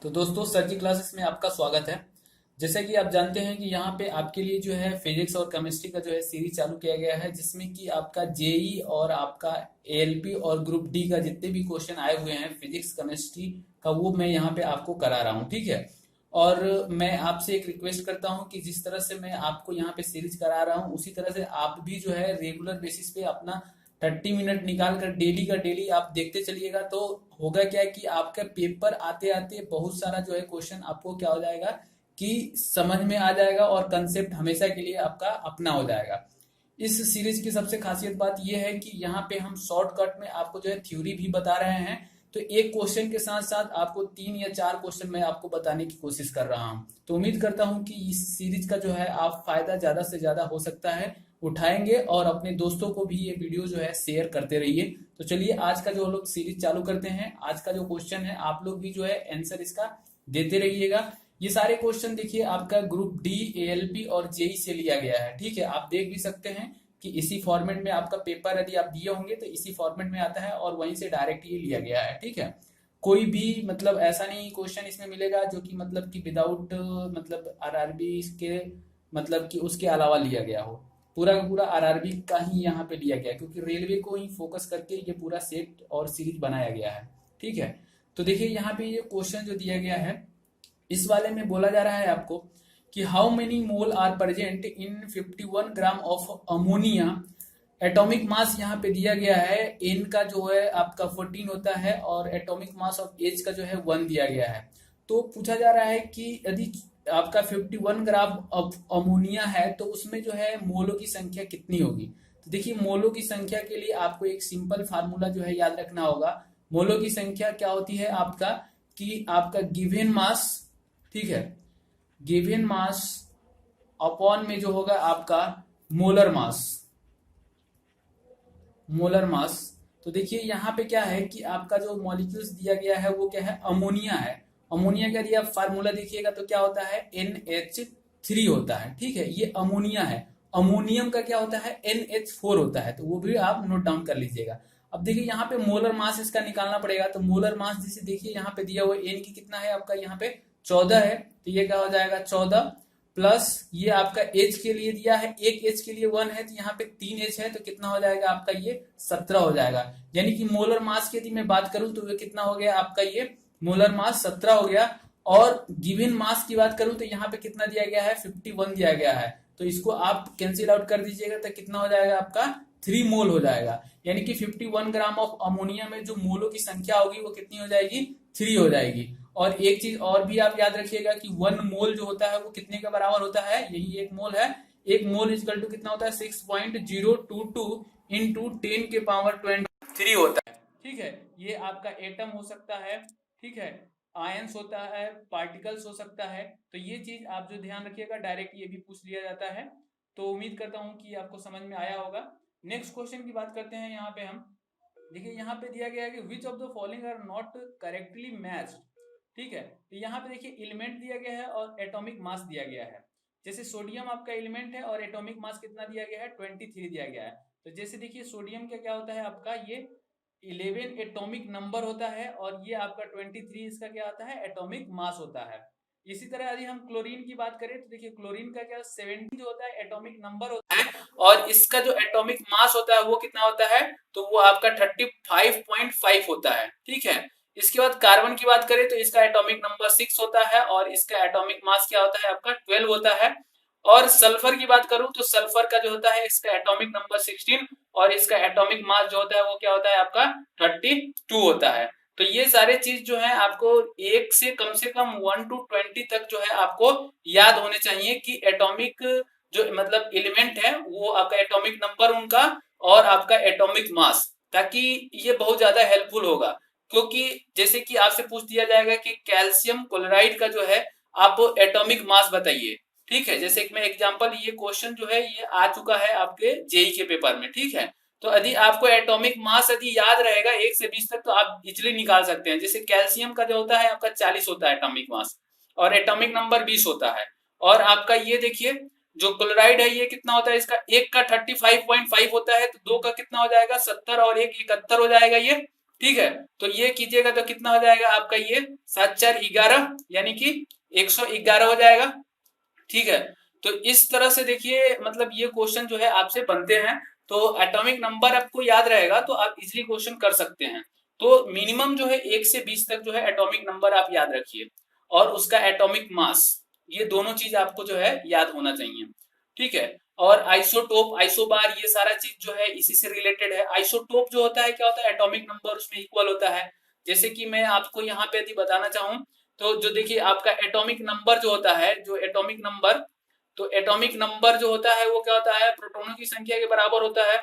तो दोस्तों सर जी क्लासेस में आपका स्वागत है। जैसे कि आप जानते हैं कि यहाँ पे आपके लिए जो है फिजिक्स और केमिस्ट्री का जो है सीरीज चालू किया गया है, जिसमें कि आपका जेई और आपका एएलपी और ग्रुप डी का जितने भी क्वेश्चन आए हुए हैं फिजिक्स केमिस्ट्री का, वो मैं यहाँ पे आपको करा रहा हूँ, ठीक है। और मैं आपसे एक रिक्वेस्ट करता हूँ कि जिस तरह से मैं आपको यहाँ पे सीरीज करा रहा हूँ, उसी तरह से आप भी जो है रेगुलर बेसिस पे अपना 30 मिनट निकाल कर डेली का डेली आप देखते चलिएगा। तो होगा क्या है कि आपका पेपर आते आते बहुत सारा जो है क्वेश्चन आपको क्या हो जाएगा कि समझ में आ जाएगा और कंसेप्ट हमेशा के लिए आपका अपना हो जाएगा। इस सीरीज की सबसे खासियत बात यह है कि यहाँ पे हम शॉर्टकट में आपको जो है थ्योरी भी बता रहे हैं। तो एक क्वेश्चन के साथ साथ आपको 3 या 4 क्वेश्चन मैं आपको बताने की कोशिश कर रहा हूँ। तो उम्मीद करता हूँ कि इस सीरीज का जो है आप फायदा ज्यादा से ज्यादा हो सकता है उठाएंगे और अपने दोस्तों को भी ये वीडियो जो है शेयर करते रहिए। तो चलिए आज का जो हम लोग सीरीज चालू करते हैं। आज का जो क्वेश्चन है आप लोग भी जो है आंसर इसका देते रहिएगा। ये सारे क्वेश्चन देखिए आपका ग्रुप डी, एएलपी और जेई से लिया गया है, ठीक है। आप देख भी सकते हैं कि इसी फॉर्मेट में आपका पेपर यदि आप दिए होंगे तो इसी फॉर्मेट में आता है और वहीं से डायरेक्ट ये लिया गया है, ठीक है। कोई भी मतलब ऐसा नहीं क्वेश्चन इसमें मिलेगा जो कि मतलब कि विदाउट मतलब आरआरबी के मतलब कि उसके अलावा लिया गया हो। पूरा का पूरा आरआरबी का ही यहाँ पे लिया गया है, क्योंकि रेलवे को ही फोकस करके ये पूरा सेट और सीरीज बनाया गया है, ठीक है। तो देखिए यहाँ पे ये क्वेश्चन जो दिया गया है, इस वाले में बोला जा रहा है आपको कि how many mole are present in 51 gram of ammonia. Atomic mass यहाँ पे दिया गया है, एन का जो है आपका 14 होता है और एटॉमिक मास ऑफ एच का जो है 1 दिया गया है। तो पूछा जा रहा है कि यदि आपका 51 ग्राम ऑफ अमोनिया है तो उसमें जो है मोलों की संख्या कितनी होगी। तो देखिए मोलों की संख्या के लिए आपको एक सिंपल फार्मूला जो है याद रखना होगा। मोलों की संख्या क्या होती है आपका कि आपका गिवन मास, ठीक है, गिवन मास अपॉन में जो होगा आपका मोलर मास, मोलर मास। तो देखिए यहाँ पे क्या है कि आपका जो मॉलिक्यूल्स दिया गया है वो क्या है, अमोनिया है। अमोनिया का यदि आप फार्मूला देखिएगा तो क्या होता है, NH3 होता है, ठीक है। ये अमोनिया है। अमोनियम का क्या होता है, NH4 होता है। तो वो भी आप नोट डाउन कर लीजिएगा। अब देखिए यहाँ पे मोलर मास इसका निकालना पड़ेगा। तो मोलर मास जैसे देखिए यहाँ पे दिया हुआ एन की कितना है आपका यहाँ पे 14 है। तो ये क्या हो जाएगा 14 प्लस ये आपका एच के लिए दिया है, एक एच के लिए 1 है तो यहाँ पे 3 एच है, तो कितना हो जाएगा आपका ये 17 हो जाएगा। यानी कि मोलर मास की यदि मैं बात करूं तो ये कितना हो गया आपका, ये मोलर मास 17 हो गया। और गिवन मास की बात करूं तो यहाँ पे कितना दिया गया है, 51 दिया गया है। तो इसको आप कैंसिल आउट कर दीजिएगा तो कितना हो जाएगा आपका 3 मोल हो जाएगा। यानी कि 51 ग्राम ऑफ अमोनिया में जो मोलों की संख्या होगी वो कितनी हो जाएगी, 3 हो जाएगी। और एक चीज और भी आप याद रखिएगा कि 1 मोल जो होता है वो कितने के बराबर होता है, यही 1 मोल है। 1 मोल इक्वल टू कितना होता है, 6.022 इंटू 10 के पावर 23 होता है, ठीक है। ये आपका एटम हो सकता है, ठीक है, आयंस होता है, पार्टिकल्स हो सकता है। तो ये चीज आप जो ध्यान रखिएगा, डायरेक्ट ये भी पूछ लिया जाता है। तो उम्मीद करता हूं कि आपको समझ में आया होगा। नेक्स्ट क्वेश्चन की बात करते हैं। यहाँ पे हम देखिए यहाँ पे दिया गया है कि which of the following are not correctly matched, ठीक है। तो यहाँ पे देखिए एलिमेंट दिया गया है और एटॉमिक मास दिया गया है। जैसे सोडियम आपका एलिमेंट है और एटॉमिक मास कितना दिया गया है, 23 दिया गया है। तो जैसे देखिए सोडियम का क्या होता है आपका, ये 11 एटॉमिक नंबर होता है और ये आपका 23 इसका क्या होता है, एटॉमिक मास होता है। इसी तरह यदि हम क्लोरीन की बात करें तो देखिए क्लोरीन का क्या 70 जो होता है एटॉमिक नंबर होता है और इसका जो एटॉमिक मास होता है वो कितना होता है, तो वो आपका 35.5 होता है, ठीक है। इसके बाद कार्बन की बात करें तो इसका एटॉमिक नंबर 6 होता है और इसका एटॉमिक मास क्या होता है आपका 12 होता है। और सल्फर की बात करूं तो सल्फर का जो होता है इसका एटॉमिक नंबर 16 और इसका एटॉमिक मास जो होता है वो क्या होता है आपका 32 होता है। तो ये सारे चीज जो है आपको एक से कम 1 to 20 तक जो है आपको याद होने चाहिए कि एटॉमिक जो मतलब एलिमेंट है वो आपका एटॉमिक नंबर उनका और आपका एटॉमिक मास, ताकि ये बहुत ज्यादा हेल्पफुल होगा। क्योंकि जैसे कि आपसे पूछ दिया जाएगा कि कैल्शियम क्लोराइड का जो है आप एटॉमिक मास बताइए, ठीक है। जैसे मैं एग्जांपल, ये क्वेश्चन जो है ये आ चुका है आपके जेई के पेपर में, ठीक है। तो यदि आपको एटॉमिक मास यदि याद रहेगा 1 से 20 तक तो आप इजीली निकाल सकते हैं। जैसे कैल्शियम का जो होता है आपका 40 होता है एटॉमिक मास और एटॉमिक नंबर 20 होता है। और आपका ये देखिए जो क्लोराइड है ये कितना होता है, इसका एक का 35.5 होता है, तो दो का कितना हो जाएगा 70 और एक 71 हो जाएगा ये। ठीक है, तो ये कीजिएगा तो कितना हो जाएगा आपका, ये 7 4 11 यानी कि 111 हो जाएगा। ठीक है, तो इस तरह से देखिए मतलब ये क्वेश्चन जो है आपसे बनते हैं। तो एटॉमिक नंबर आपको याद रहेगा तो आप इजीली क्वेश्चन कर सकते हैं। तो मिनिमम जो है 1 से 20 तक जो है एटॉमिक नंबर आप याद रखिए, और उसका एटॉमिक मास, ये दोनों चीज आपको जो है याद होना चाहिए। ठीक है, और आइसोटोप, आइसोबार, ये सारा चीज जो है इसी से रिलेटेड है। आइसोटोप जो होता है क्या होता है, एटॉमिक नंबर उसमें इक्वल होता है। जैसे कि मैं आपको यहाँ पे यदि बताना चाहूँ तो जो देखिए आपका एटॉमिक नंबर जो होता है, जो एटॉमिक नंबर, तो एटॉमिक नंबर जो होता है वो क्या होता है, प्रोटॉनों की संख्या के बराबर होता है।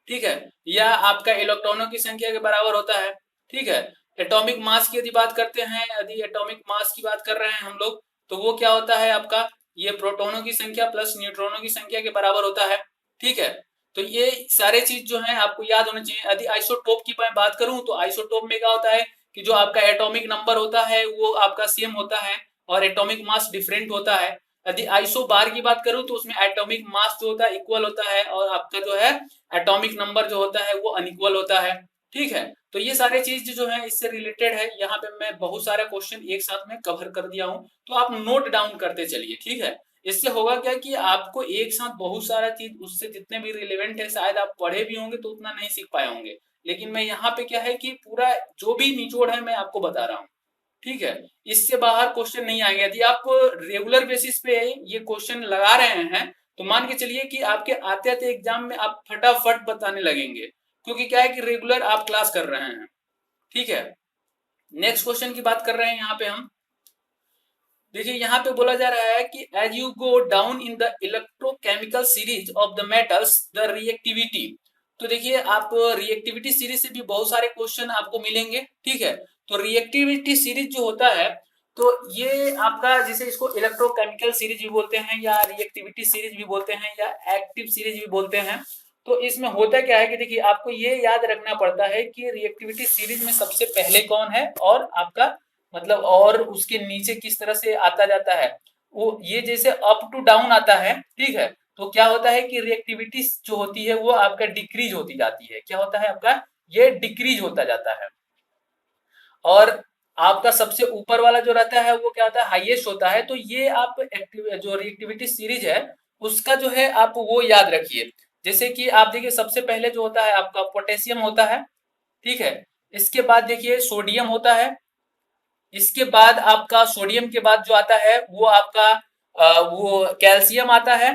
ठीक है, या आपका इलेक्ट्रॉनों की संख्या के बराबर होता है। ठीक है, एटॉमिक मास की यदि बात करते हैं, यदि एटॉमिक मास की बात कर रहे हैं हम लोग, तो वो क्या होता है आपका, ये प्रोटॉनों की संख्या प्लस न्यूट्रॉनों की संख्या के बराबर होता है। ठीक है, तो ये सारे चीज जो है आपको याद होने चाहिए। यदि आइसोटोप की मैं बात करूं तो आइसोटोप में क्या होता है कि जो आपका एटॉमिक नंबर होता है वो आपका सेम होता है और एटॉमिक मास डिफरेंट होता है। यदि आइसो बार की बात करूं तो उसमें एटॉमिक मास जो होता है इक्वल होता है और आपका जो है एटॉमिक नंबर जो होता है वो अनइक्वल होता है। ठीक है, तो ये सारे चीज जो है इससे रिलेटेड है। यहाँ पे मैं बहुत सारे क्वेश्चन एक साथ में कवर कर दिया हूँ, तो आप नोट डाउन करते चलिए। ठीक है, इससे होगा क्या कि आपको एक साथ बहुत सारा चीज उससे जितने भी रिलेवेंट है शायद आप पढ़े भी होंगे तो उतना नहीं सीख पाए होंगे, लेकिन मैं यहाँ पे क्या है कि पूरा जो भी निचोड़ है मैं आपको बता रहा हूँ। ठीक है, इससे बाहर क्वेश्चन नहीं आएंगे। यदि आप रेगुलर बेसिस पे ये क्वेश्चन लगा रहे हैं तो मान के चलिए कि आपके आते आते एग्जाम में आप फटाफट बताने लगेंगे, क्योंकि क्या है कि रेगुलर आप क्लास कर रहे हैं। ठीक है, नेक्स्ट क्वेश्चन की बात कर रहे हैं यहाँ पे हम। देखिए यहाँ पे बोला जा रहा है कि as you go down in the electrochemical series of the metals the reactivity. तो देखिए आप रिएक्टिविटी सीरीज से भी बहुत सारे क्वेश्चन आपको मिलेंगे। ठीक है, तो रिएक्टिविटी सीरीज जो होता है तो ये आपका, जैसे इसको इलेक्ट्रोकेमिकल सीरीज भी बोलते हैं या रिएक्टिविटी सीरीज भी बोलते हैं या एक्टिव सीरीज भी बोलते हैं। तो इसमें होता क्या है कि देखिए आपको ये याद रखना पड़ता है कि रिएक्टिविटी सीरीज में सबसे पहले कौन है और आपका मतलब और उसके नीचे किस तरह से आता जाता है। वो ये जैसे अप टू डाउन आता है। ठीक है, तो क्या होता है कि रिएक्टिविटी जो होती है वो आपका डिक्रीज होती जाती है। क्या होता है आपका, ये डिक्रीज होता जाता है। और आपका सबसे ऊपर वाला जो रहता है वो क्या होता है, हाईएस्ट होता है। तो ये आप जो रिएक्टिविटी सीरीज है उसका जो है आप वो याद रखिए। जैसे कि आप देखिए सबसे पहले जो होता है आपका पोटेशियम होता है। ठीक है, इसके बाद देखिए सोडियम होता है। इसके बाद आपका सोडियम के बाद जो आता है वो आपका वो कैल्शियम आता है।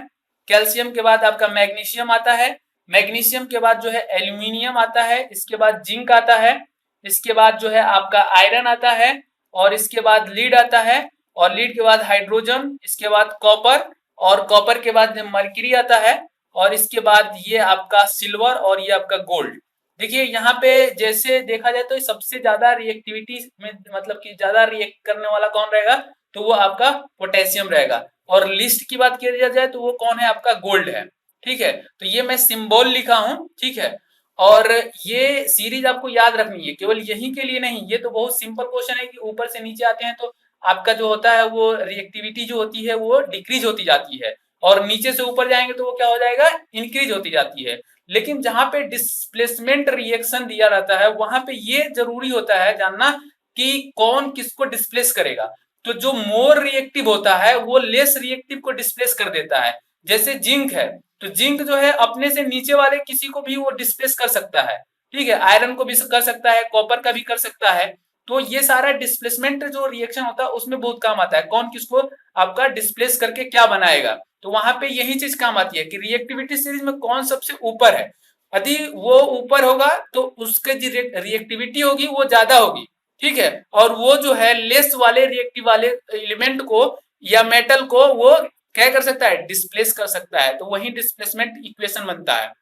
कैल्शियम के बाद आपका मैग्नीशियम आता है। मैग्नीशियम के बाद जो है एल्यूमिनियम आता है। इसके बाद जिंक आता है। इसके बाद जो है आपका आयरन आता है। और इसके बाद लीड आता है। और लीड के बाद हाइड्रोजन। इसके बाद कॉपर। और कॉपर के बाद मर्क्यूरी आता है। और इसके बाद ये आपका सिल्वर और ये आपका गोल्ड। देखिए यहाँ पे जैसे देखा जाए तो सबसे ज्यादा रिएक्टिविटी में मतलब कि ज्यादा रिएक्ट करने वाला कौन रहेगा, तो वो आपका पोटेशियम रहेगा। और लिस्ट की बात किया जाए तो वो कौन है, आपका गोल्ड है। ठीक है, तो ये मैं सिंबल लिखा हूं। ठीक है, और ये सीरीज आपको याद रखनी है, केवल यही के लिए नहीं। ये तो बहुत सिंपल क्वेश्चन है कि ऊपर से नीचे आते हैं तो आपका जो होता है वो रिएक्टिविटी जो होती है वो डिक्रीज होती जाती है, और नीचे से ऊपर जाएंगे तो वो क्या हो जाएगा, इंक्रीज होती जाती है। लेकिन जहां पे डिस्प्लेसमेंट रिएक्शन दिया रहता है वहां पे ये जरूरी होता है जानना कि कौन किसको डिस्प्लेस करेगा। तो जो मोर रिएक्टिव होता है वो लेस रिएक्टिव को डिस्प्लेस कर देता है। जैसे जिंक है, तो जिंक जो है अपने से नीचे वाले किसी को भी वो डिस्प्लेस कर सकता है। ठीक है, आयरन को भी कर सकता है, कॉपर का भी कर सकता है। तो ये सारा डिस्प्लेसमेंट जो रिएक्शन होता है उसमें बहुत काम आता है, कौन किसको आपका डिस्प्लेस करके क्या बनाएगा। तो वहां पे यही चीज काम आती है कि रिएक्टिविटी सीरीज में कौन सबसे ऊपर है। यदि वो ऊपर होगा तो उसके जो रिएक्टिविटी होगी वो ज्यादा होगी। ठीक है, और वो जो है लेस वाले रिएक्टिव वाले एलिमेंट को या मेटल को वो क्या कर सकता है, डिस्प्लेस कर सकता है। तो वही डिस्प्लेसमेंट इक्वेशन बनता है।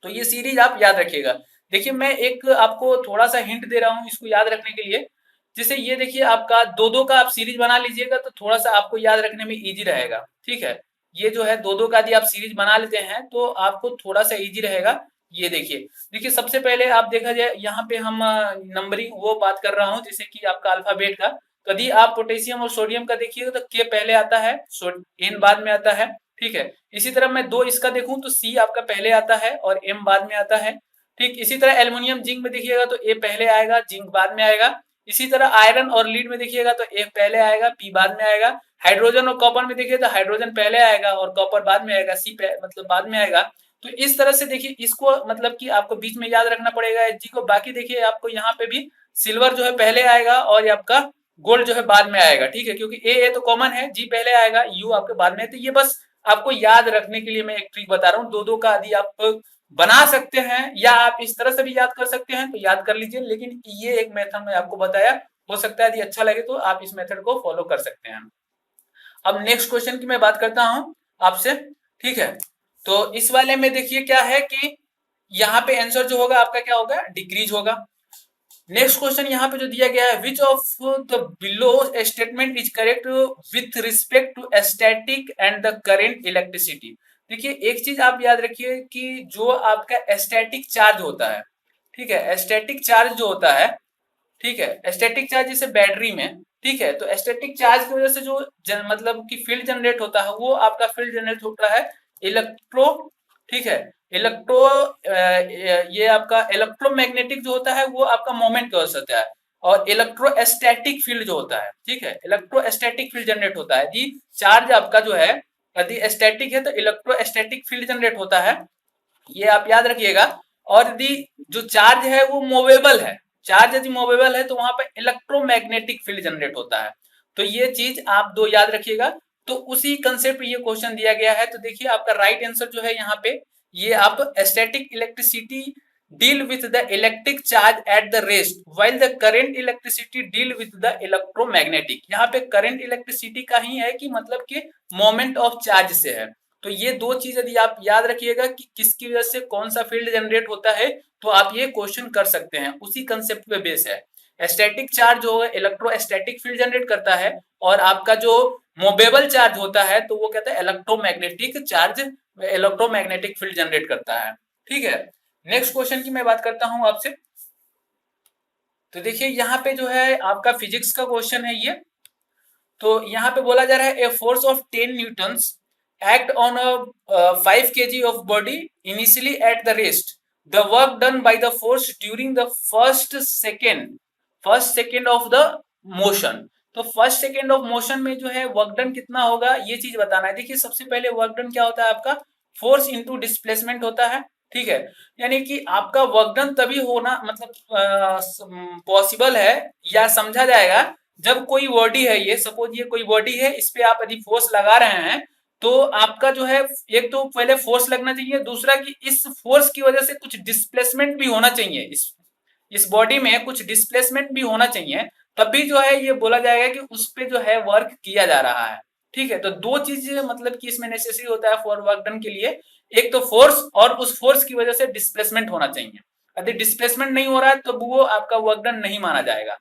तो ये सीरीज आप याद रखिएगा। देखिए मैं एक आपको थोड़ा सा हिंट दे रहा हूं इसको याद रखने के लिए। जैसे ये देखिए आपका दो दो का आप सीरीज बना लीजिएगा तो थोड़ा सा आपको याद रखने में इजी रहेगा। ठीक है, ये जो है दो दो का यदि आप सीरीज बना लेते हैं तो आपको थोड़ा सा इजी रहेगा। ये देखिए, देखिए सबसे पहले आप देखा जाए यहाँ पे हम नंबरिंग वो बात कर रहा हूँ जैसे कि आपका अल्फाबेट का। तो यदि आप पोटेशियम और सोडियम का देखिएगा तो के पहले आता है, एन बाद में आता है। ठीक है, इसी तरह मैं दो इसका देखूं तो सी आपका पहले आता है और एम बाद में आता है। ठीक, इसी तरह एल्युमिनियम जिंक में देखिएगा तो ए पहले आएगा, जिंक बाद में आएगा। इसी तरह आयरन और लीड में देखिएगा तो ए पहले आएगा, पी बाद में आएगा। हाइड्रोजन और कॉपर में देखिए तो हाइड्रोजन पहले आएगा और कॉपर बाद में आएगा, सी मतलब बाद में आएगा। तो इस तरह से देखिए इसको मतलब कि आपको बीच में याद रखना पड़ेगा एच जी को। बाकी देखिए आपको यहाँ पे भी सिल्वर जो है पहले आएगा और ये आपका गोल्ड जो है बाद में आएगा, ठीक है, क्योंकि ए तो कॉमन है, जी पहले आएगा, यू आपके बाद में। तो ये बस आपको याद रखने के लिए मैं एक ट्रिक बता रहा हूँ। दो का यदि आप बना सकते हैं या आप इस तरह से भी याद कर सकते हैं तो याद कर लीजिए, लेकिन ये एक मेथड मैं आपको बताया, हो सकता है यदि अच्छा लगे तो आप इस मेथड को फॉलो कर सकते हैं। अब नेक्स्ट क्वेश्चन की मैं बात करता हूं आपसे, ठीक है। तो इस वाले में देखिए क्या है कि यहाँ पे आंसर जो होगा आपका क्या होगा, डिक्रीज होगा। नेक्स्ट क्वेश्चन यहाँ पे जो दिया गया है, which of the below statement is correct with respect to static and the current electricity. देखिए एक चीज आप याद रखिए कि जो आपका स्टैटिक चार्ज होता है, ठीक है, स्टैटिक चार्ज जो होता है, ठीक है, स्टैटिक चार्ज जैसे बैटरी में, ठीक है, तो स्टैटिक चार्ज की वजह से जो मतलब कि फील्ड जनरेट होता है वो आपका फील्ड जनरेट होता है इलेक्ट्रो, ठीक है, इलेक्ट्रो ये आपका इलेक्ट्रोमैग्नेटिक जो होता है वो आपका मोमेंट की वजह से होता है, और इलेक्ट्रोस्टैटिक फील्ड जो होता है, ठीक है, इलेक्ट्रोस्टैटिक फील्ड जनरेट होता है। यदि चार्ज आपका जो है यदि स्टैटिक है तो इलेक्ट्रोस्टैटिक फील्ड जनरेट होता है, ये आप याद रखिएगा। और यदि जो चार्ज है वो मूवेबल है, चार्ज यदि मूवेबल है तो वहां पर इलेक्ट्रोमैग्नेटिक फील्ड जनरेट होता है। तो ये चीज आप दो याद रखिएगा। तो उसी कंसेप्ट पे ये क्वेश्चन दिया गया है। तो देखिए आपका राइट आंसर जो है यहाँ पे, ये आप static electricity deal with the electric charge at the rest while the current electricity deal with the electromagnetic। यहाँ पे current electricity का ही है कि मतलब कि moment of charge से है। तो ये दो चीज यदि आप याद रखिएगा कि किसकी वजह से कौन सा फील्ड जनरेट होता है तो आप ये क्वेश्चन कर सकते हैं, उसी कंसेप्ट पे बेस है। स्टैटिक चार्ज जो है इलेक्ट्रोस्टैटिक फील्ड जनरेट करता है, और आपका जो मोवेबल चार्ज होता है तो वो कहता है electromagnetic charge, electromagnetic field generate करता है, ठीक है। नेक्स्ट क्वेश्चन की मैं बात करता हूं आपसे। तो देखिए यहाँ पे जो है आपका फिजिक्स का क्वेश्चन है ये। तो यहाँ पे बोला जा रहा है a force of 10 Newton's act on a 5 kg of body initially at the rest, the work done by the force during the first second of the motion. तो फर्स्ट सेकेंड ऑफ मोशन में जो है work done कितना होगा ये चीज बताना है। देखिए सबसे पहले वर्क डन क्या होता है, आपका फोर्स इंटू डिस्प्लेसमेंट होता है, ठीक है। यानी कि आपका वर्क डन तभी होना मतलब पॉसिबल है या समझा जाएगा जब कोई बॉडी है, ये सपोज ये कोई बॉडी है, इस पे आप यदि फोर्स लगा रहे हैं तो आपका जो है एक तो पहले फोर्स लगना चाहिए, दूसरा कि इस फोर्स की वजह से कुछ डिस्प्लेसमेंट भी होना चाहिए, इस बॉडी में कुछ डिस्प्लेसमेंट भी होना चाहिए, तभी जो है ये बोला जाएगा कि उस पे जो है वर्क किया जा रहा है, ठीक है। तो दो चीजें मतलब कि इसमें नेसेसरी होता है फॉर वर्क डन के लिए, एक तो फोर्स और उस फोर्स की वजह से डिस्प्लेसमेंट होना चाहिए। यदि डिस्प्लेसमेंट नहीं हो रहा है तो वो आपका वर्क डन नहीं माना जाएगा।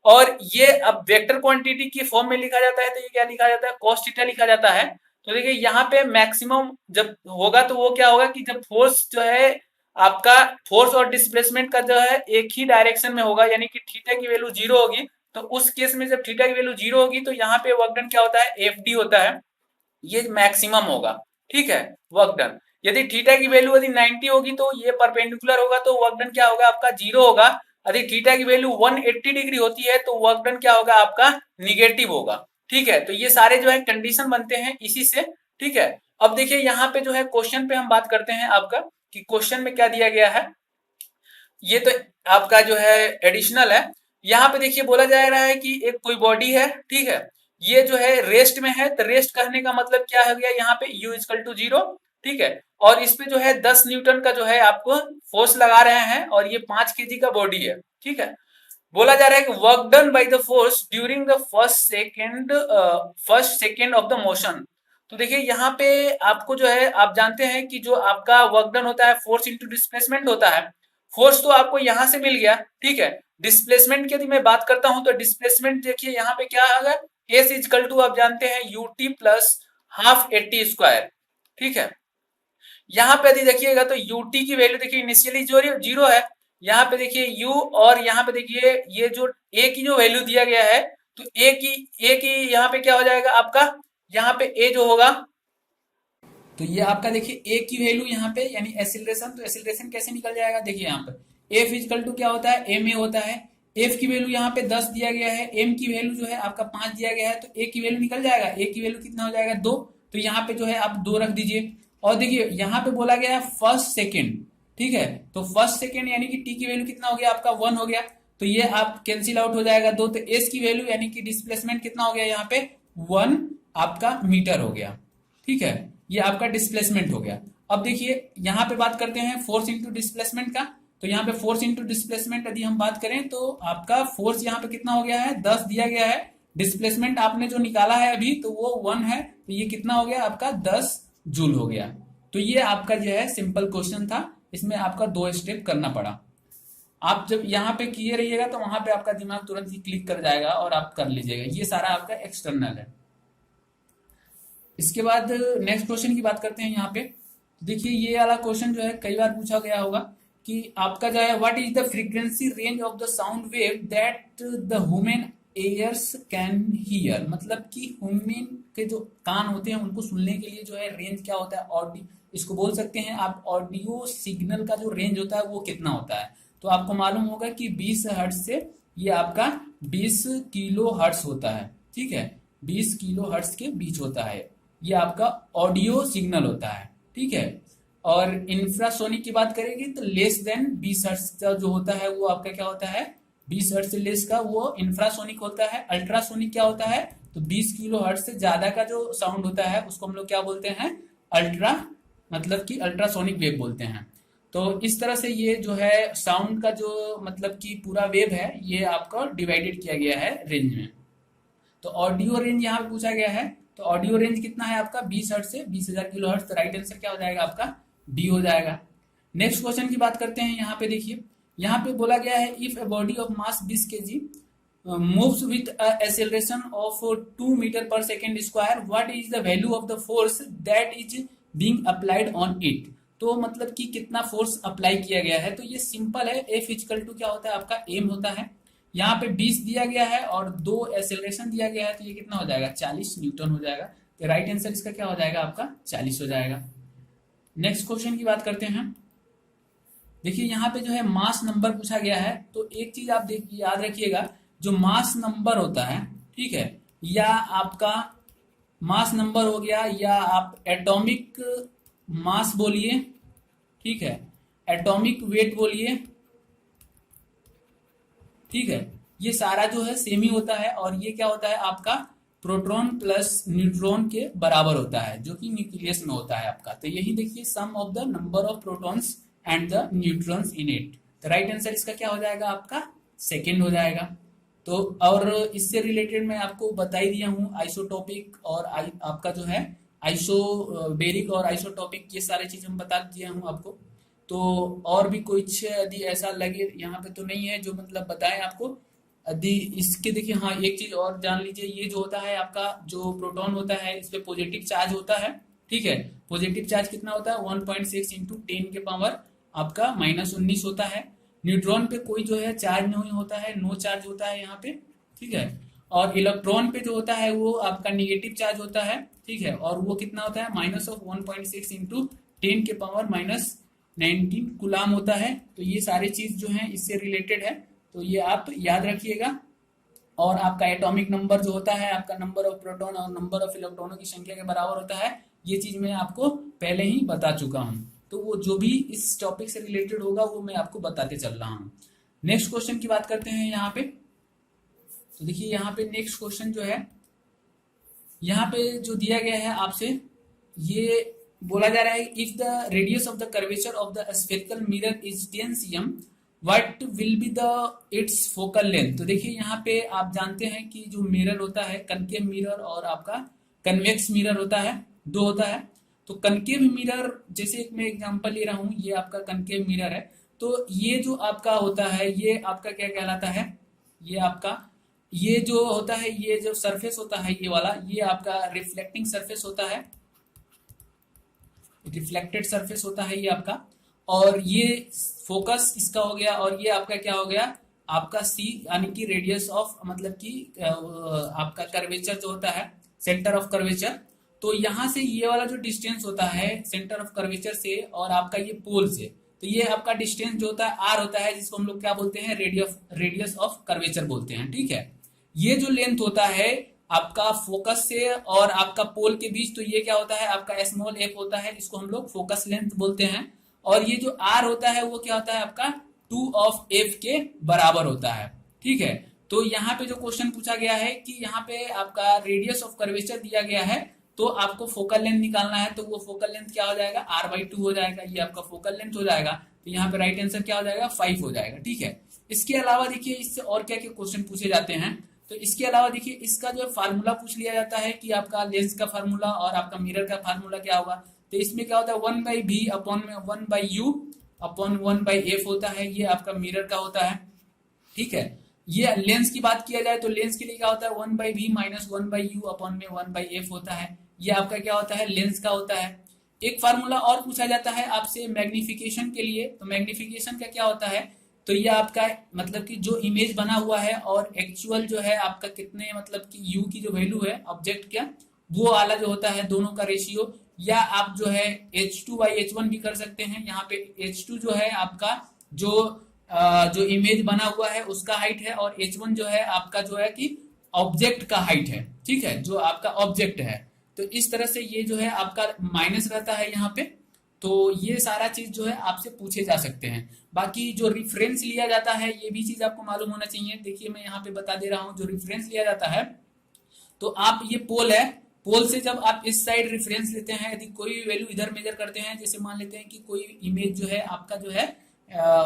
और ये अब वेक्टर क्वांटिटी की फॉर्म में लिखा जाता है तो ये क्या लिखा जाता है, cos थीटा लिखा जाता है। तो देखिए यहाँ पे मैक्सिमम जब होगा तो वो क्या होगा कि जब फोर्स जो है आपका फोर्स और डिस्प्लेसमेंट का जो है एक ही डायरेक्शन में होगा, यानी कि थीटा की वैल्यू 0 होगी, तो उस केस में जब थीटा की वैल्यू 0 होगी तो यहाँ पे वर्क डन क्या होता है, एफ डी होता है, ये मैक्सिमम होगा, ठीक है, वर्क डन। यदि थीटा की वैल्यू यदि 90 होगी तो ये परपेंडिकुलर होगा तो वर्क डन क्या होगा आपका 0 होगा। यदि थीटा की वैल्यू 180 डिग्री होती है तो वर्क डन क्या होगा आपका निगेटिव होगा, ठीक है। तो ये सारे जो है कंडीशन बनते हैं इसी से, ठीक है। अब देखिए यहाँ पे जो है क्वेश्चन पे हम बात करते हैं आपका कि क्वेश्चन में क्या दिया गया है। ये तो आपका जो है एडिशनल है। यहाँ पे देखिए बोला जा रहा है कि एक कोई बॉडी है, ठीक है, ये जो है रेस्ट में है, तो रेस्ट कहने का मतलब क्या हो गया यहाँ पे U इक्वल टू 0, ठीक है। और इस पे जो है 10 न्यूटन का जो है आपको फोर्स लगा रहे हैं और ये 5 केजी का बॉडी है, ठीक है। बोला जा रहा है कि work done by the force during the first second of the motion. तो देखिए यहाँ पे आपको जो है आप जानते हैं कि जो आपका वर्क डन होता है फोर्स इंटू डिस्प्लेसमेंट होता है। फोर्स तो आपको यहाँ से मिल गया, ठीक है। डिस्प्लेसमेंट की यदि मैं बात करता हूं तो डिस्प्लेसमेंट देखिए यहाँ पे क्या होगा, एस इजकल टू आप जानते हैं UT plus half AT square, ठीक है। यहाँ पे यदि देखिएगा तो यूटी की वैल्यू देखिए इनिशियली जो 0 है, यहाँ पे देखिए यू, और यहाँ पे देखिए ये जो ए की जो वैल्यू दिया गया है, तो ए की यहाँ पे क्या हो जाएगा आपका, यहाँ पे ए जो होगा तो ये आपका देखिए ए की वैल्यू यहाँ पे यानी एसिलरेशन, तो एसिलरेशन कैसे निकल जाएगा, देखिए यहाँ पे एफ इजकल टू क्या होता है, एम ए होता है। एफ की वैल्यू यहाँ पे 10 दिया गया है, एम की वैल्यू जो है आपका 5 दिया गया है, तो ए की वैल्यू निकल जाएगा, ए की वैल्यू कितना हो जाएगा 2, तो यहाँ पे जो है आप 2 रख दीजिए। और देखिए यहाँ पे बोला गया है फर्स्ट सेकेंड, ठीक है, तो फर्स्ट सेकेंड यानी कि टी की वैल्यू कितना हो गया आपका 1 हो गया, तो ये आप कैंसिल आउट हो जाएगा 2, तो एस की वैल्यू यानी कि डिस्प्लेसमेंट कितना हो गया यहाँ पे 1 आपका मीटर हो गया, ठीक है, ये आपका डिस्प्लेसमेंट हो गया। अब देखिए यहाँ पे बात करते हैं फोर्स इंटू डिस्प्लेसमेंट का, तो यहाँ पे फोर्स इंटू डिस्प्लेसमेंट यदि हम बात करें तो आपका फोर्स यहाँ पे कितना हो गया है 10 दिया गया है, डिस्प्लेसमेंट आपने जो निकाला है अभी तो वो 1 है, तो ये कितना हो गया आपका 10 जूल हो गया। तो ये आपका जो है सिंपल क्वेश्चन था, इसमें आपका 2 स्टेप करना पड़ा। आप जब यहाँ पे किए रहिएगा तो वहां पे आपका दिमाग तुरंत ही क्लिक कर जाएगा और आप कर लीजिएगा, ये सारा आपका एक्सटर्नल है। इसके बाद नेक्स्ट क्वेश्चन की बात करते हैं यहाँ पे। देखिए ये वाला क्वेश्चन जो है कई बार पूछा गया होगा कि आपका जो है what is the frequency range of the sound wave that the human ears can hear, मतलब कि ह्यूमन के जो कान होते हैं उनको सुनने के लिए जो है रेंज क्या होता है, ऑडियो इसको बोल सकते हैं आप, ऑडियो सिग्नल का जो रेंज होता है वो कितना होता है। तो आपको मालूम होगा कि 20 हर्ट्ज से ये आपका 20 किलो हर्ट्ज होता है, ठीक है, 20 किलो हर्ट्ज के बीच होता है, ये आपका ऑडियो सिग्नल होता है, ठीक है। और इंफ्रासोनिक की बात करेंगे तो लेस देन 20 हर्ट्ज का जो होता है वो आपका क्या होता है, 20 हर्ट्ज से लेस का वो इंफ्रासोनिक होता है। अल्ट्रासोनिक क्या होता है, तो 20 किलो हर्ट्ज से ज्यादा का जो साउंड होता है उसको हम लोग क्या बोलते हैं, अल्ट्रा, मतलब कि अल्ट्रासोनिक वेव बोलते हैं। तो इस तरह से ये जो है साउंड का जो मतलब कि पूरा वेव है ये आपका डिवाइडेड किया गया है रेंज में। तो ऑडियो रेंज यहाँ पे पूछा गया है, तो ऑडियो रेंज कितना है आपका 20 हर्ट्ज से 20,000 किलो हर्ट्ज, तो राइट आंसर क्या हो जाएगा आपका डी हो जाएगा। नेक्स्ट क्वेश्चन की बात करते हैं। यहाँ पे देखिए यहाँ पे बोला गया है if a body of mass 20 kg moves with a acceleration of 2 meter per second square, what is the value of the force that is being applied on it। तो मतलब कि कितना फोर्स अप्लाई किया गया है, तो ये सिंपल है, एफ इक्वल टू क्या होता है आपका एम होता है, यहाँ पे 20 दिया गया है और 2 एक्सेलरेशन दिया गया है, तो ये कितना हो जाएगा 40 न्यूटन हो जाएगा, तो राइट आंसर इसका क्या हो जाएगा आपका 40 हो जाएगा। नेक्स्ट क्वेश्चन की बात करते हैं। देखिए यहाँ पे जो है मास नंबर पूछा गया है, तो एक चीज आप देखिए याद रखिएगा, जो मास नंबर होता है, ठीक है, या आपका मास नंबर हो गया या आप एटॉमिक मास बोलिए, ठीक है, एटॉमिक वेट बोलिए, ठीक है, ये सारा जो है सेम ही होता है और ये क्या होता है आपका प्रोटॉन प्लस न्यूट्रॉन के बराबर होता है जो कि न्यूक्लियस में होता है आपका। तो यही देखिए sum of the number of protons and the neutrons in it, तो राइट आंसर इसका क्या हो जाएगा आपका सेकेंड हो जाएगा। तो और इससे रिलेटेड मैं आपको बता ही दिया हूँ आइसोटोपिक और आपका जो है आइसोबेरिक और आइसोटोपिक, ये सारे चीज हम बता दिया हूँ आपको। तो और भी कुछ यदि ऐसा लगे यहाँ पे तो नहीं है जो मतलब बताएं आपको, यदि इसके देखिए हाँ एक चीज और जान लीजिए, ये जो होता है आपका जो प्रोटॉन होता है इस पे पॉजिटिव चार्ज होता है, ठीक है, पॉजिटिव चार्ज कितना होता है 1.6 इंटू 10 के पावर आपका -19 होता है। न्यूट्रॉन पे कोई जो है चार्ज नहीं होता है, नो चार्ज होता है यहाँ पे, ठीक है, और इलेक्ट्रॉन पे जो होता है वो आपका निगेटिव चार्ज होता है, ठीक है, और वो कितना होता है -1.6 इंटू 10 के पावर -19 गुलाम होता है। तो ये सारी चीज जो है इससे रिलेटेड है, तो ये आप याद रखिएगा। और आपका एटॉमिक नंबर जो होता है आपका नंबर ऑफ प्रोटॉन और नंबर ऑफ इलेक्ट्रॉनों की संख्या के बराबर होता है, ये चीज मैं आपको पहले ही बता चुका हूं, तो वो जो भी इस टॉपिक से रिलेटेड होगा वो मैं आपको बताते चल रहा हूं। नेक्स्ट क्वेश्चन की बात करते हैं यहाँ पे। तो देखिए यहाँ पे नेक्स्ट क्वेश्चन जो है यहाँ पे जो दिया गया है आपसे, ये बोला जा रहा है if the radius of the curvature of the spherical mirror is 10 cm what will be the it's focal length. तो देखिए यहाँ पे आप जानते हैं कि जो मिरर होता है कनकेव मिरर और आपका कन्वेक्स मिरर होता है, दो होता है। तो कनकेव मिरर जैसे एक मैं एग्जांपल ले रहा हूँ, ये आपका कनकेव मिरर है, तो ये जो आपका होता है ये आपका क्या कहलाता है, ये आपका ये जो होता है ये जो सरफेस होता है ये वाला, ये आपका रिफ्लेक्टिंग सरफेस होता है, रिफ्लेक्टेड सरफेस होता है ये आपका, और ये फोकस इसका हो गया, और ये आपका क्या हो गया आपका सी यानी कि रेडियस ऑफ मतलब कि आपका कर्वेचर जो होता है सेंटर ऑफ कर्वेचर, तो यहाँ से ये वाला जो डिस्टेंस होता है सेंटर ऑफ कर्वेचर से और आपका ये पोल से, तो ये आपका डिस्टेंस जो होता है आर होता है, जिसको हम लोग क्या बोलते हैं, रेडियस ऑफ कर्वेचर बोलते हैं। ठीक है, ये जो लेंथ होता है आपका फोकस से और आपका पोल के बीच, तो ये क्या होता है आपका स्मॉल एफ होता है, इसको हम लोग फोकस लेंथ बोलते हैं। और ये जो आर होता है वो क्या होता है आपका 2 ऑफ एफ के बराबर होता है। ठीक है, तो यहाँ पे जो क्वेश्चन पूछा गया है कि यहाँ पे आपका रेडियस ऑफ कर्वेचर दिया गया है, तो आपको फोकल लेंथ निकालना है, तो वो फोकल लेंथ क्या हो जाएगा, r/2 हो जाएगा, ये आपका फोकल लेंथ हो जाएगा। तो यहाँ पे राइट आंसर क्या हो जाएगा, 5 हो जाएगा। ठीक है, इसके अलावा देखिए इससे और क्या क्या क्वेश्चन पूछे जाते हैं। तो इसके अलावा देखिए इसका जो फार्मूला पूछ लिया जाता है कि आपका लेंस का फार्मूला और आपका मिरर का फार्मूला क्या होगा। तो इसमें क्या होता है 1/v upon 1/u upon 1/f होता है, ये आपका मिरर का होता है। ठीक है, ये लेंस की बात किया जाए तो लेंस के लिए क्या होता है 1/v माइनस 1/u अपॉन में 1/f होता है, ये आपका क्या होता है लेंस का होता है। एक फार्मूला और पूछा जाता है आपसे मैग्निफिकेशन के लिए, तो मैग्निफिकेशन का क्या होता है, तो ये आपका मतलब कि जो इमेज बना हुआ है और एक्चुअल जो है आपका कितने मतलब कि u की जो वैल्यू है ऑब्जेक्ट का, वो वाला जो होता है दोनों का रेशियो, या आप जो है h2/h1 भी कर सकते हैं। यहाँ पे h2 जो है आपका जो इमेज बना हुआ है उसका हाइट है, और h1 जो है आपका जो है कि ऑब्जेक्ट का हाइट है। ठीक है, जो आपका ऑब्जेक्ट है, तो इस तरह से ये जो है आपका माइनस रहता है यहाँ पे। तो ये सारा चीज जो है आपसे पूछे जा सकते हैं। बाकी जो रिफरेंस लिया जाता है ये भी चीज आपको मालूम होना चाहिए। देखिए मैं यहाँ पे बता दे रहा हूँ, जो रिफरेंस लिया जाता है, तो आप ये पोल है, पोल से जब आप इस साइड रेफरेंस लेते हैं, यदि कोई भी वैल्यू इधर मेजर करते हैं, जैसे मान लेते हैं कि कोई इमेज जो है आपका जो है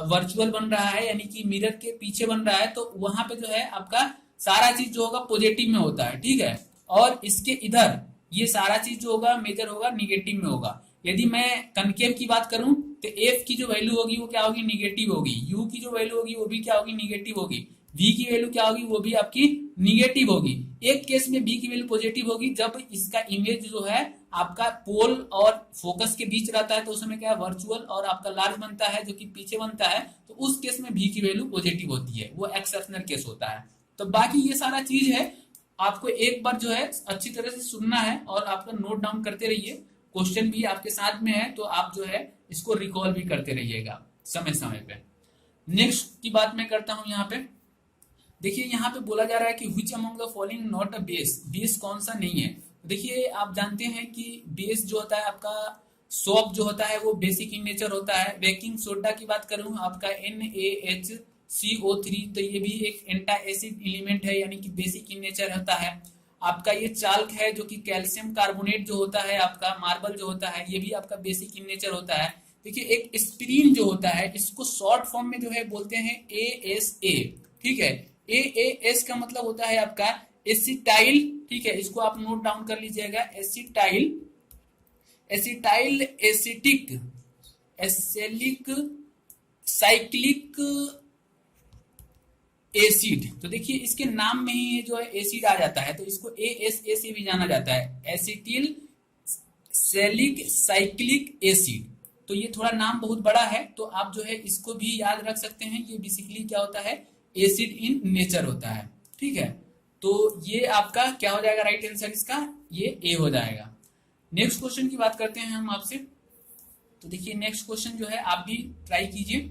वर्चुअल बन रहा है, यानी कि मिरर के पीछे बन रहा है, तो वहां पे जो है आपका सारा चीज जो होगा पॉजिटिव में होता है। ठीक है, और इसके इधर ये सारा चीज जो होगा मेजर होगा निगेटिव में होगा। यदि मैं कनकेव की बात करूं तो एफ की जो वैल्यू होगी वो क्या होगी, निगेटिव होगी। यू की जो वैल्यू होगी वो भी क्या होगी, निगेटिव होगी। वी की वैल्यू क्या होगी, वो भी आपकी निगेटिव होगी। एक केस में बी की वैल्यू पॉजिटिव होगी, जब इसका इमेज जो है आपका पोल और फोकस के बीच रहता है, तो उसमें क्या वर्चुअल और आपका लार्ज बनता है जो कि पीछे बनता है, तो उस केस में भी की वैल्यू पॉजिटिव होती है, वो एक्सेप्शनल केस होता है। तो बाकी ये सारा चीज है, आपको एक बार जो है अच्छी तरह से सुनना है और आपका नोट डाउन करते रहिए। क्वेश्चन भी आपके साथ में है, तो आप जो है इसको रिकॉल भी करते रहिएगा समय समय पे। नेक्स्ट की बात मैं करता हूं यहाँ पे। देखिए यहाँ पे बोला जा रहा है कि which among the following not a base, base कौन सा नहीं है। देखिए आप जानते हैं कि बेस जो होता है आपका सोप जो होता है वो बेसिक इन नेचर होता है। बेकिंग सोडा की बात करूं आपका NaHCO3, तो ये भी एक एंटा एसिड एलिमेंट है, यानी कि बेसिक इन नेचर होता है। आपका ये चाल्क है जो कि कैल्शियम कार्बोनेट जो होता है, आपका मार्बल जो होता है, ये भी आपका बेसिक इन नेचर होता है। देखिए एक स्प्रीन जो होता है इसको शॉर्ट फॉर्म में जो है बोलते हैं ASA। ठीक है, AAS का मतलब होता है आपका एसिटाइल। ठीक है, इसको आप नोट डाउन कर लीजिएगा, एसिटाइल एसिटिक एसेलिक साइक्लिक एसिड। तो देखिए इसके नाम में ही जो है एसिड आ जाता है, तो इसको ASA से भी जाना जाता है, एसिटिल सेलिक साइक्लिक एसिड। तो ये थोड़ा नाम बहुत बड़ा है, तो आप जो है इसको भी याद रख सकते हैं। ये बेसिकली क्या होता है, एसिड इन नेचर होता है। ठीक है, तो ये आपका क्या हो जाएगा राइट आंसर इसका, ये ए हो जाएगा। नेक्स्ट क्वेश्चन की बात करते हैं हम आपसे। तो देखिए नेक्स्ट क्वेश्चन जो है आप भी ट्राई कीजिए।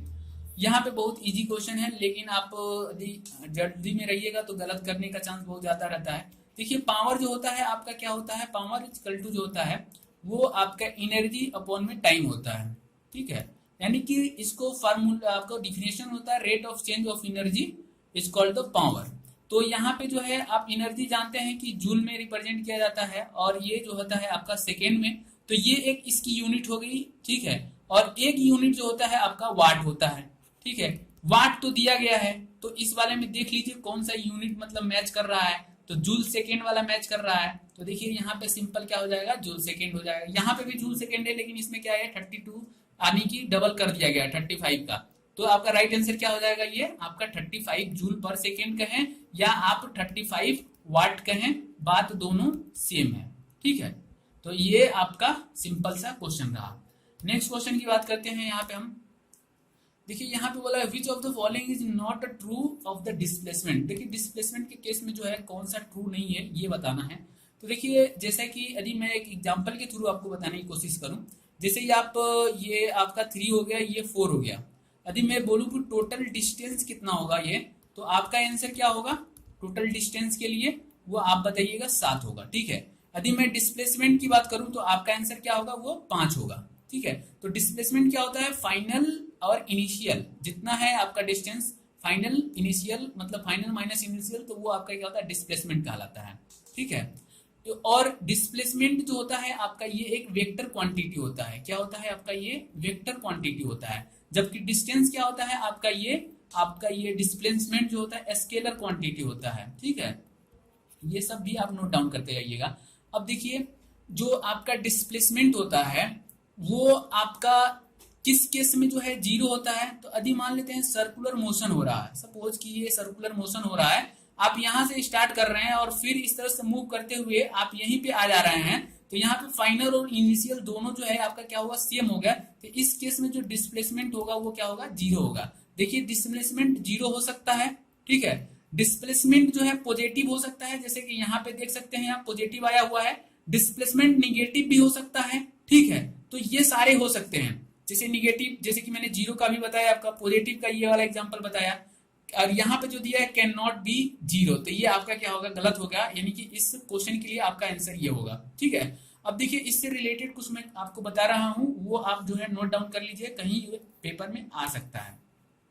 यहाँ पे बहुत इजी क्वेश्चन है, लेकिन आप यदि जल्दी में रहिएगा तो गलत करने का चांस बहुत ज्यादा रहता है। देखिए पावर जो होता है आपका क्या होता है, पावर इक्वल टू जो होता है वो आपका एनर्जी अपॉन में टाइम होता है। ठीक है, यानी कि इसको फार्मूला आपका डिफिनेशन होता है rate of change of energy is called the power. तो यहाँ पे जो है आप एनर्जी जानते हैं कि जूल में रिप्रेजेंट किया जाता है, और ये जो होता है आपका सेकेंड में, तो ये एक इसकी यूनिट हो गई। ठीक है, और एक यूनिट जो होता है आपका वाट होता है। ठीक है, वाट तो दिया गया है, तो इस वाले में देख लीजिए कौन सा यूनिट मतलब मैच कर रहा है, तो जूल सेकेंड वाला मैच कर रहा है। तो देखिए यहाँ पे सिंपल क्या हो जाएगा, जूल सेकेंड हो जाएगा। यहाँ पे भी जूल सेकेंड है, लेकिन इसमें क्या है 32 यानी कि डबल कर दिया गया 35 का। तो आपका राइट आंसर क्या हो जाएगा, ये आपका 35 जूल पर सेकेंड कहें या आप 35 वाट कहें, बात दोनों सेम है। ठीक है, तो ये आपका सिंपल सा क्वेश्चन रहा। नेक्स्ट क्वेश्चन की बात करते हैं यहाँ पे हम। देखिए यहाँ पे बोला है which of the following is not true of the displacement. देखिए डिस्प्लेसमेंट के केस में जो है कौन सा ट्रू नहीं है ये बताना है। तो देखिए जैसे कि यदि मैं एक एग्जांपल के थ्रू आपको बताने की कोशिश करूं, जैसे ये आपका 3 हो गया, ये 4 हो गया। यदि मैं बोलूं कि टोटल डिस्टेंस कितना होगा ये, तो आपका आंसर क्या होगा टोटल डिस्टेंस के लिए, वो आप बताइएगा 7 होगा। ठीक है। यदि मैं डिस्प्लेसमेंट की बात करूं तो आपका आंसर क्या होगा, वो 5 होगा। ठीक है। तो डिस्प्लेसमेंट क्या होता है, फाइनल और इनिशियल जितना है आपका डिस्टेंस, फाइनल इनिशियल मतलब फाइनल माइनस इनिशियल, तो वो आपका क्या होता है डिस्प्लेसमेंट कहलाता है। ठीक है। तो और डिस्प्लेसमेंट जो होता है आपका ये एक वेक्टर क्वांटिटी होता है। क्या होता है आपका, ये वेक्टर क्वांटिटी होता है। जबकि डिस्टेंस क्या होता है आपका ये डिस्प्लेसमेंट जो होता है स्केलर क्वांटिटी होता है। ठीक है। ये सब भी आप नोट डाउन करते जाइएगा। अब देखिए जो आपका डिस्प्लेसमेंट होता है वो आपका किस केस में जो है 0 होता है। तो यदि मान लेते हैं सर्कुलर मोशन हो रहा है, सपोज कि ये सर्कुलर मोशन हो रहा है, आप यहां से स्टार्ट कर रहे हैं और फिर इस तरह से मूव करते हुए आप यहीं पे आ जा रहे हैं, तो यहाँ पे फाइनल और इनिशियल दोनों जो है आपका क्या होगा, सेम हो गया। तो इस केस में जो डिस्प्लेसमेंट होगा वो क्या होगा, 0 होगा। देखिए डिस्प्लेसमेंट 0 हो सकता है। ठीक है। डिस्प्लेसमेंट जो है पॉजिटिव हो सकता है, जैसे कि यहाँ पे देख सकते हैं आप पॉजिटिव आया हुआ है। डिस्प्लेसमेंट निगेटिव भी हो सकता है। ठीक है। तो ये सारे हो सकते हैं। जैसे निगेटिव, जैसे कि मैंने 0 का भी बताया, आपका पॉजिटिव का ये वाला एग्जांपल बताया, और यहाँ पे जो दिया है कैन नॉट बी 0, तो ये आपका क्या होगा, गलत हो गया। यानी कि इस क्वेश्चन के लिए आपका आंसर ये होगा। ठीक है। अब देखिए इससे रिलेटेड कुछ मैं आपको बता रहा हूं, वो आप जो है नोट डाउन कर लीजिए, कहीं पेपर में आ सकता है।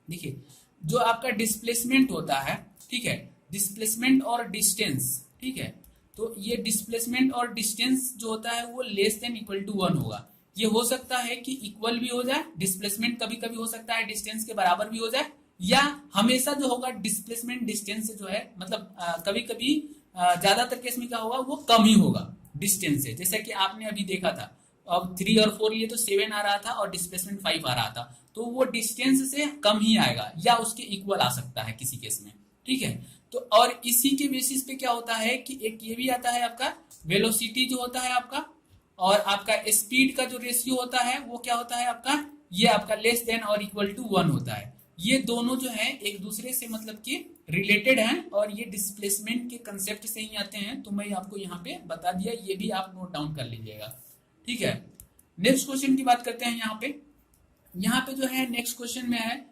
देखिए जो आपका डिस्प्लेसमेंट होता है, ठीक है, डिस्प्लेसमेंट और डिस्टेंस, ठीक है, तो ये डिस्प्लेसमेंट और डिस्टेंस जो होता है वो लेस देन इक्वल टू 1 होगा। ये हो सकता है कि इक्वल भी हो जाए, डिस्प्लेसमेंट कभी कभी हो सकता है डिस्टेंस के बराबर भी हो जाए, या हमेशा जो होगा डिस्प्लेसमेंट डिस्टेंस से जो है मतलब कभी कभी ज्यादातर केस में क्या होगा, वो कम ही होगा डिस्टेंस से। जैसा कि आपने अभी देखा था, अब 3 और 4 लिए तो 7 आ रहा था और डिस्प्लेसमेंट 5 आ रहा था, तो वो डिस्टेंस से कम ही आएगा या उसके इक्वल आ सकता है किसी केस में। ठीक है। तो और इसी के बेसिस पे क्या होता है कि एक ये भी आता है आपका वेलोसिटी जो होता है आपका, और आपका स्पीड का जो रेशियो होता है वो क्या होता है आपका, ये आपका लेस देन और इक्वल टू 1 होता है। ये दोनों जो है एक दूसरे से मतलब कि रिलेटेड हैं, और ये डिस्प्लेसमेंट के कंसेप्ट से ही आते हैं। तो मैं आपको यहाँ पे बता दिया, ये भी आप नोट डाउन कर लीजिएगा। ठीक है। नेक्स्ट क्वेश्चन की बात करते हैं। यहाँ पे जो है नेक्स्ट क्वेश्चन में है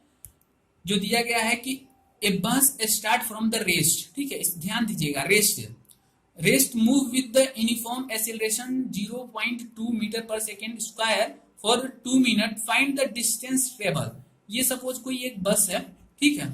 जो दिया गया है कि ए बस स्टार्ट फ्रॉम द रेस्ट। ठीक है, ध्यान दीजिएगा, rest move with the uniform acceleration 0.2 metre पर second square for 2 minute, find the distance travel. ये सपोज कोई एक बस है, ठीक है,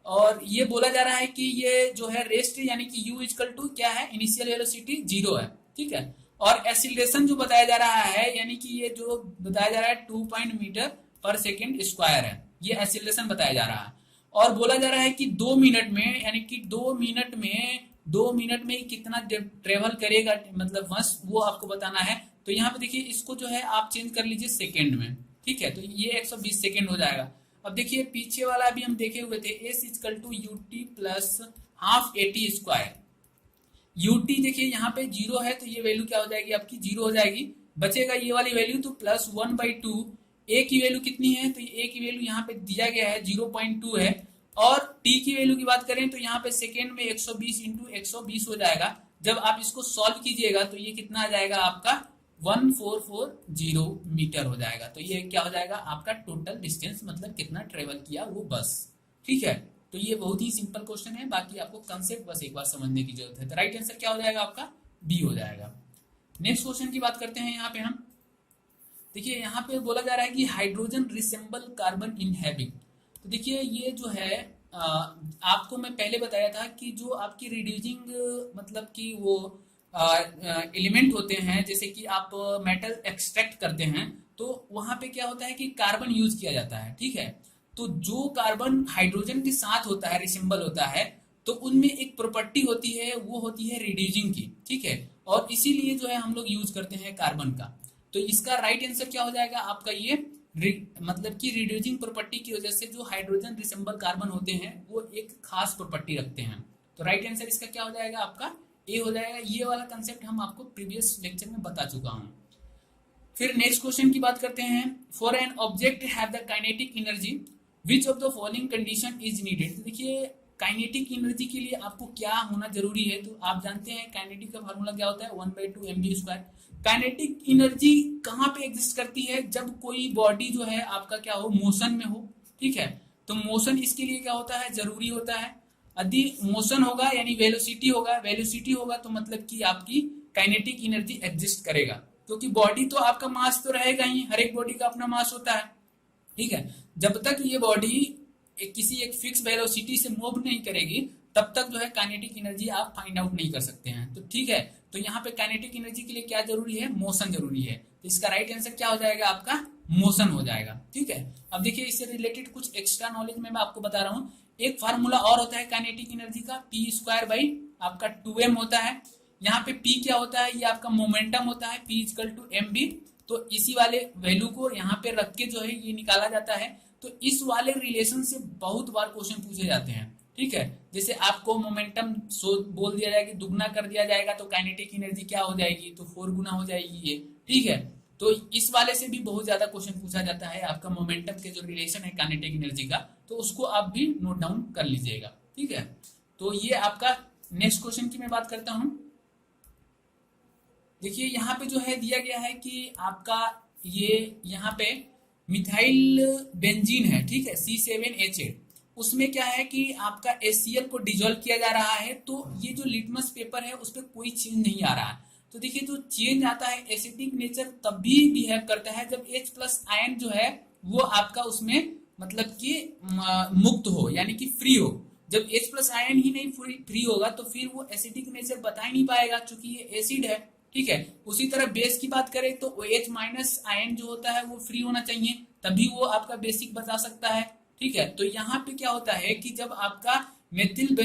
और ये बोला जा रहा है कि ये जो है रेस्ट यानी कि u इक्वल टू क्या है, इनिशियल वेलोसिटी 0 है। ठीक है। और एक्सीलरेशन जो बताया जा रहा है यानी कि ये जो बताया जा रहा है 2 मीटर पर सेकेंड स्क्वायर है, ये एक्सीलरेशन बताया जा रहा है। और बोला जा रहा है कि 2 मिनट में, यानी कि 2 मिनट में कितना ट्रेवल करेगा, मतलब बस वो आपको बताना है। तो यहाँ पे देखिए इसको जो है आप चेंज कर लीजिए सेकेंड में। ठीक है। तो ये 120 सेकेंड हो जाएगा। अब देखिए पीछे वाला भी हम देखे हुए थे, S equal to UT plus half AT square. UT देखिए यहाँ पे 0 है, तो ये वैल्यू क्या हो जाएगी आपकी, 0 हो जाएगी। बचेगा ये वाली वैल्यू, तो प्लस 1/2। ए की वैल्यू कितनी है, तो ए की वैल्यू यहाँ पे दिया गया है 0.2 है। और टी की वैल्यू की बात करें तो यहाँ पे सेकेंड में 120 इंटू 120 हो जाएगा। जब आप इसको सॉल्व कीजिएगा तो ये कितना आ जाएगा आपका 1440 मीटर हो जाएगा। तो ये क्या हो जाएगा आपका टोटल डिस्टेंस, मतलब कितना ट्रेवल किया वो बस। ठीक है। तो ये बहुत ही सिंपल क्वेश्चन है, बाकी आपको कंसेप्ट बस एक बार समझने की जरूरत है। तो राइट आंसर क्या हो जाएगा आपका, बी हो जाएगा। नेक्स्ट क्वेश्चन की बात करते हैं। यहाँ पे हम देखिए यहाँ पे बोला जा रहा है कि hydrogen resemble carbon in habit. तो देखिए ये जो है आपको मैं पहले बताया था कि जो आपकी रिड्यूसिंग मतलब कि वो एलिमेंट होते हैं, जैसे कि आप मेटल एक्सट्रैक्ट करते हैं, तो वहां पे क्या होता है कि कार्बन यूज किया जाता है। ठीक है। तो जो कार्बन हाइड्रोजन के साथ होता है, रिसेंबल होता है, तो उनमें एक प्रॉपर्टी होती है, वो होती है रिड्यूसिंग की। ठीक है। और इसीलिए जो है हम लोग यूज करते हैं कार्बन का। तो इसका राइट आंसर क्या हो जाएगा आपका, ये मतलब कि रिड्यूसिंग प्रॉपर्टी की वजह से जो हाइड्रोजन रिसेंबल कार्बन होते हैं वो एक खास प्रॉपर्टी रखते हैं। तो राइट आंसर इसका क्या हो जाएगा आपका, ए हो जाएगा। ये वाला कंसेप्ट हम आपको प्रीवियस लेक्चर में बता चुका हूं। फिर नेक्स्ट क्वेश्चन की बात करते हैं। For an object have the kinetic energy which of the following condition is needed. तो देखिए काइनेटिक एनर्जी के लिए आपको क्या होना जरूरी है, तो आप जानते हैं काइनेटिक का फार्मूला क्या होता है, 1/2 mv²। काइनेटिक एनर्जी कहाँ पे एग्जिस्ट करती है, जब कोई बॉडी जो है आपका क्या हो, मोशन में हो, ठीक है। तो मोशन इसके लिए क्या होता है, जरूरी होता है। यदि मोशन होगा यानी वेलोसिटी होगा, वेलोसिटी होगा तो मतलब कि आपकी काइनेटिक एनर्जी एग्जिस्ट करेगा, क्योंकि बॉडी तो आपका मास तो रहेगा ही, हर एक बॉडी का अपना मास होता है, ठीक है। जब तक ये बॉडी किसी एक फिक्स वेलोसिटी से मूव नहीं करेगी तब तक जो है काइनेटिक एनर्जी आप फाइंड आउट नहीं कर सकते हैं। तो ठीक है, तो यहाँ पे काइनेटिक एनर्जी के लिए क्या जरूरी है, मोशन जरूरी है। तो इसका राइट आंसर क्या हो जाएगा, आपका मोशन हो जाएगा, ठीक है। अब देखिए इससे रिलेटेड कुछ एक्स्ट्रा नॉलेज में मैं आपको बता रहा हूँ। एक फार्मूला और होता है काइनेटिक एनर्जी का, p² आपका 2m होता है। यहाँ पे p क्या होता है, ये आपका मोमेंटम होता है, p = mv। तो इसी वाले वैल्यू को यहाँ पे रख के जो है ये निकाला जाता है। तो इस वाले रिलेशन से बहुत बार क्वेश्चन पूछे जाते हैं, ठीक है। जैसे आपको मोमेंटम बोल दिया जाएगा, दुगना कर दिया जाएगा तो काइनेटिक एनर्जी क्या हो जाएगी, तो 4 गुना हो जाएगी ये, ठीक है। तो इस वाले से भी बहुत ज्यादा क्वेश्चन पूछा जाता है, आपका मोमेंटम के जो रिलेशन है काइनेटिक एनर्जी का, तो उसको आप भी नोट डाउन कर लीजिएगा, ठीक है। तो ये आपका नेक्स्ट क्वेश्चन की मैं बात करता हूं। देखिए यहाँ पे जो है दिया गया है कि आपका ये यहाँ पे मिथाइल बेंजीन है, ठीक है, C7H8। उसमें क्या है कि आपका HCl को डिजोल्व किया जा रहा है, तो ये जो लिटमस पेपर है उस पर कोई चेंज नहीं आ रहा है। तो देखिए जो चेंज आता है, एसिडिक नेचर तब भी बिहेव करता है जब H+ आयन जो है वो आपका उसमें मतलब कि मुक्त हो, यानी कि फ्री हो। जब H+ आयन ही नहीं फ्री होगा तो फिर वो एसिडिक नेचर बता ही नहीं पाएगा, क्योंकि ये एसिड है, ठीक है। उसी तरह बेस की बात करें तो OH- आयन जो होता है वो फ्री होना चाहिए, तभी वो आपका बेसिक बता सकता है, ठीक है। तो यहाँ पे क्या होता है कि जब आपका मेथिल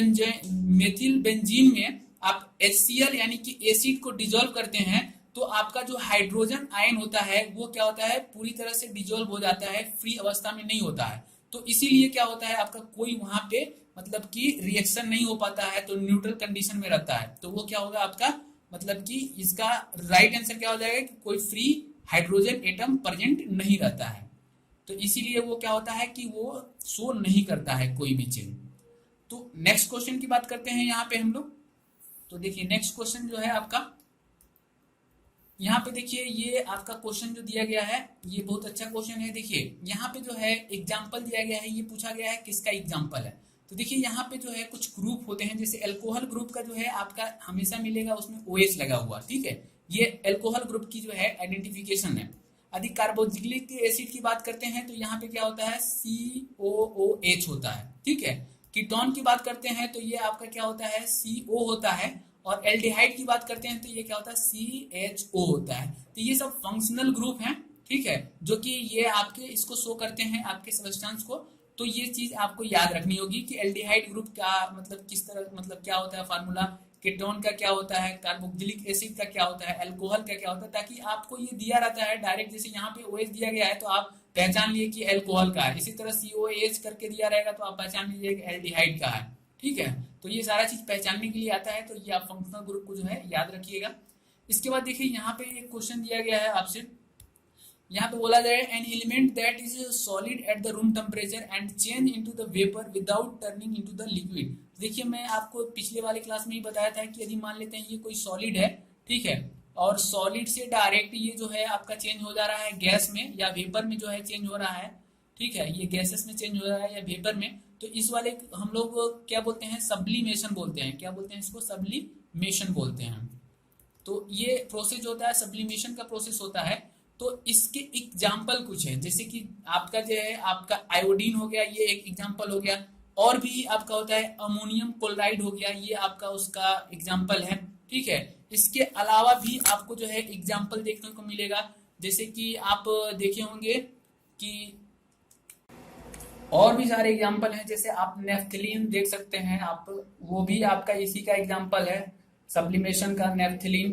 बेंजीन में आप HCl यानी कि एसिड को डिजोल्व करते हैं तो आपका जो हाइड्रोजन आयन होता है वो क्या होता है, पूरी तरह से डिजोल्व हो जाता है, फ्री अवस्था में नहीं होता है। तो इसीलिए क्या होता है, आपका कोई वहां पे मतलब कि रिएक्शन नहीं हो पाता है, तो न्यूट्रल कंडीशन में रहता है। तो वो क्या होगा आपका, मतलब कि इसका राइट आंसर क्या हो जाएगा कि कोई फ्री हाइड्रोजन एटम प्रेजेंट नहीं रहता है। तो इसीलिए वो क्या होता है कि वो शो नहीं करता है कोई भी चेंज। तो नेक्स्ट क्वेश्चन की बात करते हैं यहाँ पे हम लोग। तो देखिए नेक्स्ट क्वेश्चन जो है आपका, यहाँ पे देखिए ये आपका क्वेश्चन जो दिया गया है ये बहुत अच्छा क्वेश्चन है। देखिए यहाँ पे जो है एग्जाम्पल दिया गया है, ये पूछा गया है किसका एग्जाम्पल है। तो देखिए यहाँ पे जो है कुछ ग्रुप होते हैं, जैसे अल्कोहल ग्रुप का जो है आपका हमेशा मिलेगा उसमें OH लगा हुआ, ठीक है। ये अल्कोहल ग्रुप की जो है आइडेंटिफिकेशन है। यदि कार्बोक्सिलिक एसिड की बात करते हैं तो यहाँ पे क्या होता है, COOH होता है, ठीक है। कीटोन की बात करते हैं तो ये आपका क्या होता है, CO होता है। और एल्डिहाइड की बात करते हैं तो ये क्या होता है, CHO होता है। तो ये सब फंक्शनल ग्रुप हैं, ठीक है, जो कि ये आपके इसको शो करते हैं आपके सब्सटेंस को। तो ये चीज आपको याद रखनी होगी कि एल्डिहाइड ग्रुप का मतलब किस तरह, मतलब क्या होता है फार्मूला, कीटोन का क्या होता है, कार्बोक्सिलिक एसिड का क्या होता है, अल्कोहल का क्या होता है, ताकि आपको ये दिया रहता है डायरेक्ट। जैसे यहाँ पे OH दिया गया है तो आप पहचान लिए कि अल्कोहल का है, इसी तरह COH करके दिया रहेगा तो आप पहचान लीजिए कि एल्डिहाइड का है, ठीक है। तो ये सारा चीज पहचानने के लिए आता है, तो ये आप फंक्शनल ग्रुप को जो है याद रखिएगा। इसके बाद देखिए यहाँ पे एक क्वेश्चन दिया गया है आपसे, यहाँ पे बोला जाए an element that is solid at the room temperature and change into the vapour without turning into the liquid. देखिए मैं आपको पिछले वाले क्लास में ही बताया था कि यदि मान लेते हैं ये कोई सॉलिड है, ठीक है, और सॉलिड से डायरेक्ट ये जो है आपका चेंज हो जा रहा है गैस में या वेपर में जो है चेंज हो रहा है, ठीक है, ये गैसेस में चेंज हो रहा है या वेपर में, तो इस वाले हम लोग क्या बोलते हैं, सब्लिमेशन बोलते हैं। क्या बोलते हैं इसको, सब्लिमेशन बोलते हैं। तो ये प्रोसेस होता है, सब्लिमेशन का प्रोसेस होता है। तो इसके एग्जाम्पल कुछ है, जैसे कि आपका जो है आपका आयोडीन हो गया, ये एक एग्जाम्पल हो गया। और भी आपका होता है अमोनियम क्लोराइड हो गया, ये आपका उसका एग्जाम्पल है, ठीक है। इसके अलावा भी आपको जो है एग्जाम्पल देखने को मिलेगा, जैसे कि आप देखे होंगे कि और भी सारे एग्जाम्पल हैं, जैसे आप नेफ्थलीन देख सकते हैं आप, वो भी आपका इसी का एग्जाम्पल है, सब्लिमेशन का नेफ्थलीन,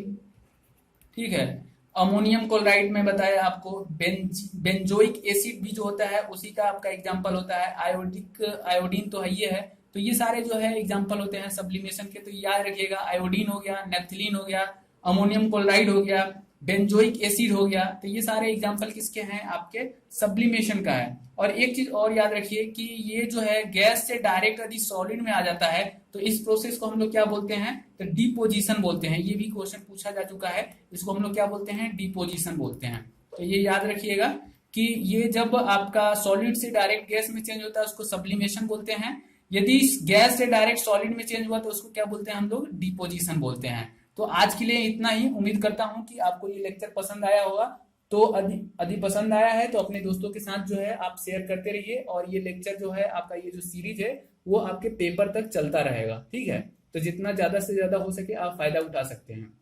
ठीक है। अमोनियम क्लोराइड में बताया आपको, बेंजोइक एसिड भी जो होता है उसी का आपका एग्जाम्पल होता है। आयोडीन तो है ये है। तो ये सारे जो है एग्जाम्पल होते हैं सब्लिमेशन के, तो याद रखिएगा, आयोडीन हो गया, नेफ्थलीन हो गया, अमोनियम क्लोराइड हो गया, बेंजोइक एसिड हो गया। तो ये सारे एग्जांपल किसके हैं, आपके सब्लिमेशन का है। और एक चीज और याद रखिए कि ये जो है गैस से डायरेक्ट यदि सॉलिड में आ जाता है तो इस प्रोसेस को हम लोग क्या बोलते हैं, तो डिपोजिशन बोलते हैं। ये भी क्वेश्चन पूछा जा चुका है, इसको हम लोग क्या बोलते हैं, डिपोजिशन बोलते हैं। तो ये याद रखिएगा कि ये जब आपका सॉलिड से डायरेक्ट गैस में चेंज होता है उसको सब्लिमेशन बोलते हैं, यदि गैस से डायरेक्ट सॉलिड में चेंज हुआ तो उसको क्या बोलते हैं हम लोग, डिपोजिशन बोलते हैं। तो आज के लिए इतना ही। उम्मीद करता हूं कि आपको ये लेक्चर पसंद आया होगा। तो यदि पसंद आया है तो अपने दोस्तों के साथ जो है आप शेयर करते रहिए, और ये लेक्चर जो है आपका, ये जो सीरीज है वो आपके पेपर तक चलता रहेगा, ठीक है। तो जितना ज्यादा से ज्यादा हो सके आप फायदा उठा सकते हैं।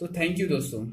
तो थैंक यू दोस्तों।